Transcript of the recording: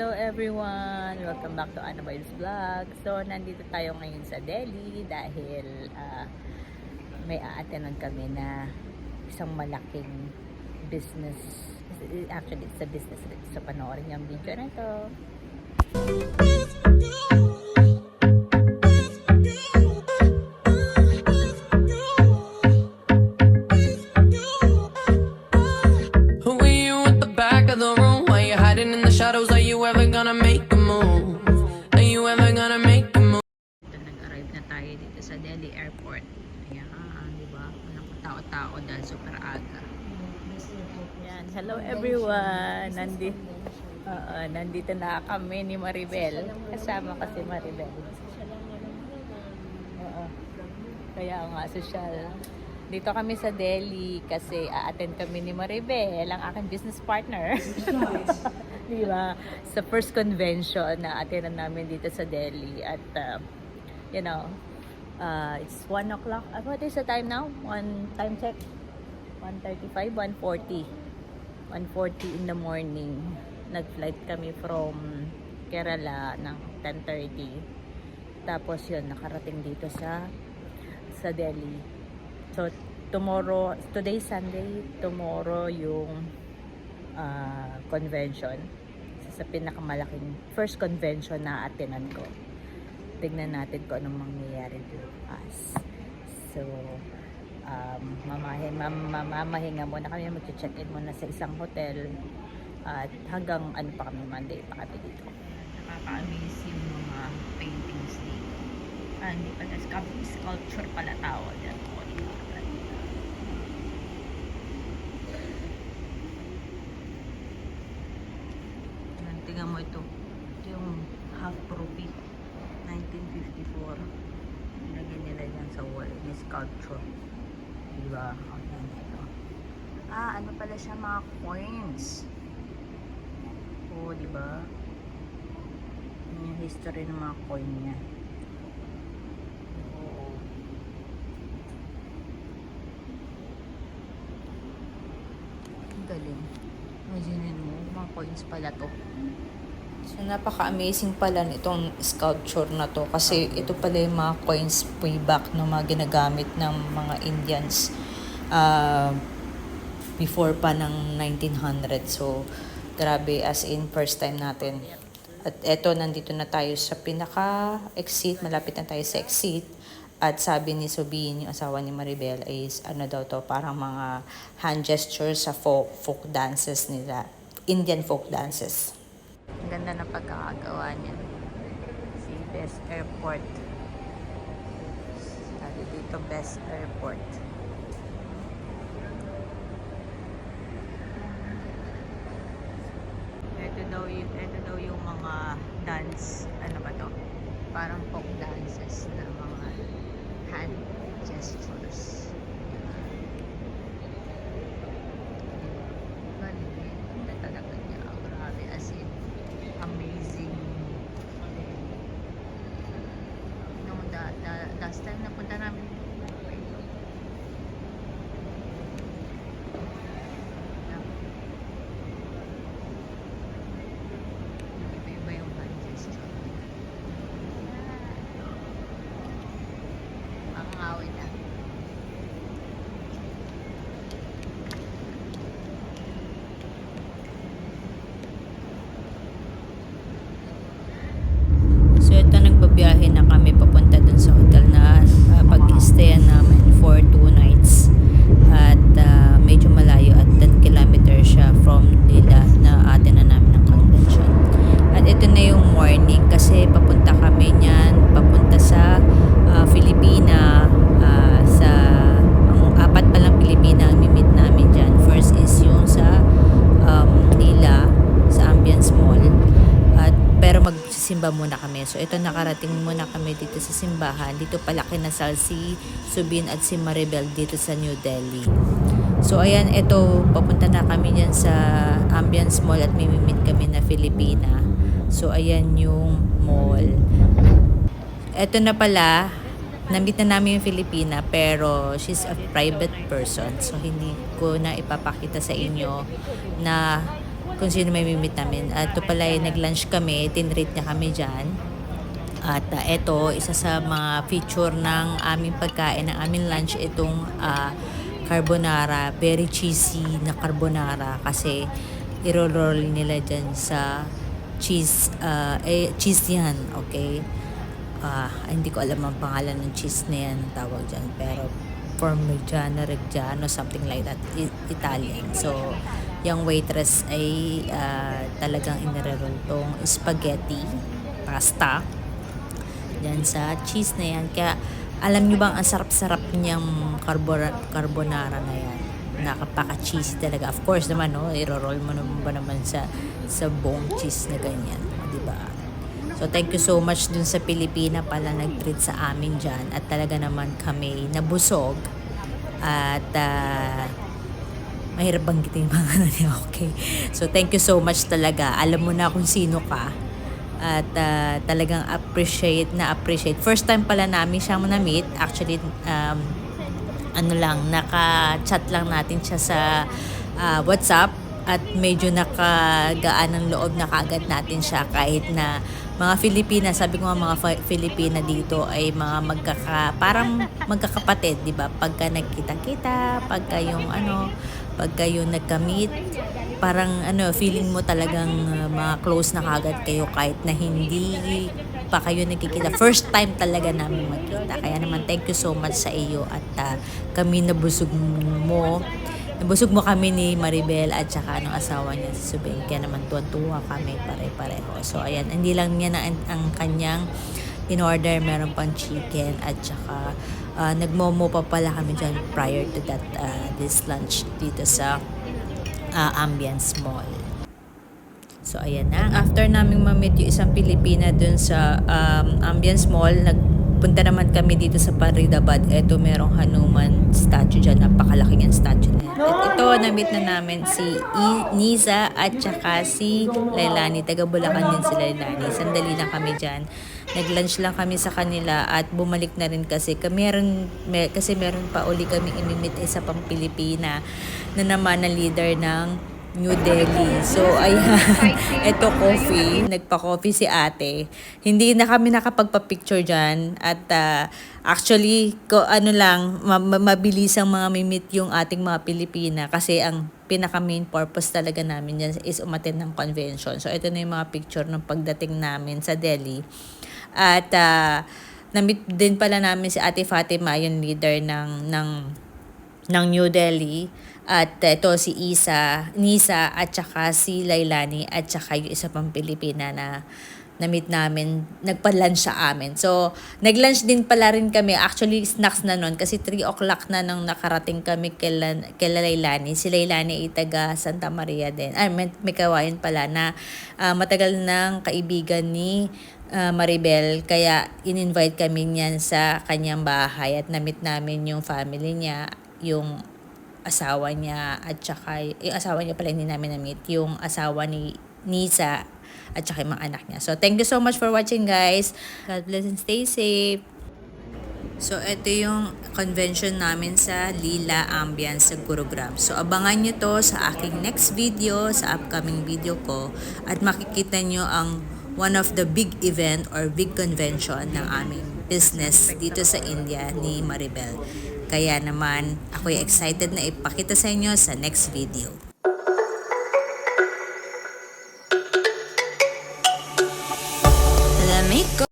Hello everyone! Welcome back to Annabelle's Vlog. So, nandito tayo ngayon sa Delhi dahil may aatenan kami na isang malaking business. Actually, it's a business. So, panoorin yung video na to. Who are you at the back of the room? Why you hiding in the shadows? Are you ever gonna make a move? Are you ever gonna make a move? Nag-arrive na tayo dito sa Delhi Airport. Ayan, di ba? Walang tao-tao dahil super aga. Ayan, hello everyone! Nandito na kami ni Maribel. Kasama kasi Maribel. Kaya nga, social. Dito kami sa Delhi kasi a-attend kami ni Maribel, ang aking business partner. Di ba? Sa first convention na attendan namin dito sa Delhi. At, it's 1 o'clock. What is the time now? Time check? 1:35, 1:40. 1:40 in the morning. Nag-flight kami from Kerala ng 10:30. Tapos yun, nakarating dito sa Delhi. So, today Sunday, tomorrow yung convention. Sa pinakamalaking first convention na attenan ko. Tignan natin kung anong mangyayari bukas. So, mamahinga muna kami, mag-check-in muna sa isang hotel. At hanggang pa kami, Monday pa kami dito. Nakaka-amaze yung mga paintings dito. Hindi pala, sculpture pala tawag yan. Tingnan mo ito. Ito yung half rupee. 1954. Nilagyan nila yan sa wall. Yung sculpture. Diba? Okay, ito. Ano pala siya, mga coins. Oo, diba? Yan yung history ng mga coin niya. Oo. Ang galing. Imagine mo, mga coins pala to. So, napaka-amazing pala nitong sculpture na to. Kasi ito pala yung mga coins way back na mga ginagamit ng mga Indians before pa ng 1900. So, grabe, as in first time natin. At eto, nandito na tayo sa pinaka-exit. Malapit na tayo sa exit. At sabi ni Subin, yung asawa ni Maribel, is ano daw to, parang mga hand gestures sa folk dances nila. Indian folk dances. Ang ganda na pagkakagawa niya. Si Best Airport. Sabi dito, Best Airport. Ito daw yung mga dance, ano ba to? Parang folk dances na mga hand gestures. Ganda talaga niya. Grabe, as in amazing. Nung last time na punta namin iba yung hand gesture. Ang awit na. So ito, nagbabiyahe na kami papunta dun sa hotel na pag-stayan namin for 2 nights. At medyo malayo at 10 kilometers siya from Lila na atin na namin ng convention. At ito na yung morning kasi papunta kami niyan, papunta sa Filipina. Ang 4 palang Pilipina ang mimit namin dyan. First is yung sa Lila, sa Ambience Mall. Pero magsisimba muna kami. So ito, nakarating muna kami dito sa simbahan. Dito pala kinasal si Subin at si Maribel dito sa New Delhi. So ayan, ito, papunta na kami dyan sa Ambience Mall at mimimit kami na Filipina. So ayan yung mall. Ito na pala, na-meet na namin yung Filipina, pero she's a private person. So hindi ko na ipapakita sa inyo na kung sino may mimit namin. At ito pala nag-lunch kami, tinrate niya kami dyan. At ito, isa sa mga feature ng aming pagkain, ng aming lunch, itong carbonara. Very cheesy na carbonara kasi iro-roll nila dyan sa cheese. Cheese yan, okay? Hindi ko alam ang pangalan ng cheese na yan, tawag dyan. Pero Parmigiano Reggiano, something like that, Italian. So, yung waitress ay talagang inirerol tong spaghetti, pasta, dyan sa cheese na yan. Kaya, alam nyo bang ang sarap-sarap niyang carbonara na yan? Nakapaka-cheesy talaga. Of course naman, no? I-roll mo naman ba naman sa buong cheese na ganyan. Diba? So, thank you so much dun sa Pilipina pala nag-treat sa amin dyan. At talaga naman kami nabusog. At mahirap banggitin yung mga niya, okay? So, thank you so much talaga. Alam mo na kung sino ka. At talagang appreciate. First time pala namin siyang na-meet. Actually, naka-chat lang natin siya sa WhatsApp. At medyo nakagaan ng loob na kagad natin siya kahit na mga Filipina, sabi ko nga mga Filipina dito ay mga parang magkakapatid, di ba? Pagka nagkita-kita, pagka yung nagka-meet, parang feeling mo talagang mga close na kagad kayo kahit na hindi pa kayo nagkikita. First time talaga namin magkita. Kaya naman thank you so much sa iyo at kami nabusog mo kami ni Maribel at saka ng asawa niya si Subeng. Kaya naman tuwa kami pare-pareho. So ayan, hindi lang niya na ang kanyang in-order, meron pang chicken at saka nagmomo pa pala kami dyan prior to that this lunch dito sa Ambience Mall. So ayan na. After naming ma-meet yung isang Pilipina dun sa Ambience Mall, nagpunta naman kami dito sa Faridabad. Ito merong Hanuman statue dyan. Napakalaki ng statue na yan. At ito, na-meet na namin si Niza at saka si Lailani. Taga Bulacan din si Lailani. Sandali lang kami dyan. Nag-lunch lang kami sa kanila at bumalik na rin kasi meron pa uli kami imimit isa pang Pilipina na naman na leader ng New Delhi. So, ayan. Ito coffee. Nagpa-coffee si ate. Hindi na kami nakapagpa-picture dyan. At actually, mabilis ang mga mimit yung ating mga Pilipina. Kasi ang pinaka-main purpose talaga namin dyan is umattend ng convention. So, ito na yung mga picture ng pagdating namin sa Delhi. At na-meet din pala namin si Ate Fatima, yung leader ng New Delhi. At ito si Nisa at saka si Lailani at saka yung isa pang Pilipina na na-meet namin, nagpa-lunch sa amin. So, nag-lunch din pala rin kami. Actually, snacks na nun kasi 3 o'clock na nung nakarating kami kay Lailani. Si Lailani ay taga Santa Maria din. May kawayan pala na matagal ng kaibigan ni Maribel. Kaya, in-invite kami niyan sa kanyang bahay at na-meet namin yung family niya, yung asawa niya at saka yung asawa niya pala hindi namin na-meet, yung asawa ni Nisa at saka yung mga anak niya. So, thank you so much for watching, guys. God bless and stay safe. So, ito yung convention namin sa Lila Ambience sa Gurugram. So, abangan nyo to sa aking next video, sa upcoming video ko. At makikita nyo ang one of the big event or big convention ng aming business dito sa India ni Maribel. Kaya naman, ako'y excited na ipakita sa inyo sa next video. Let me go.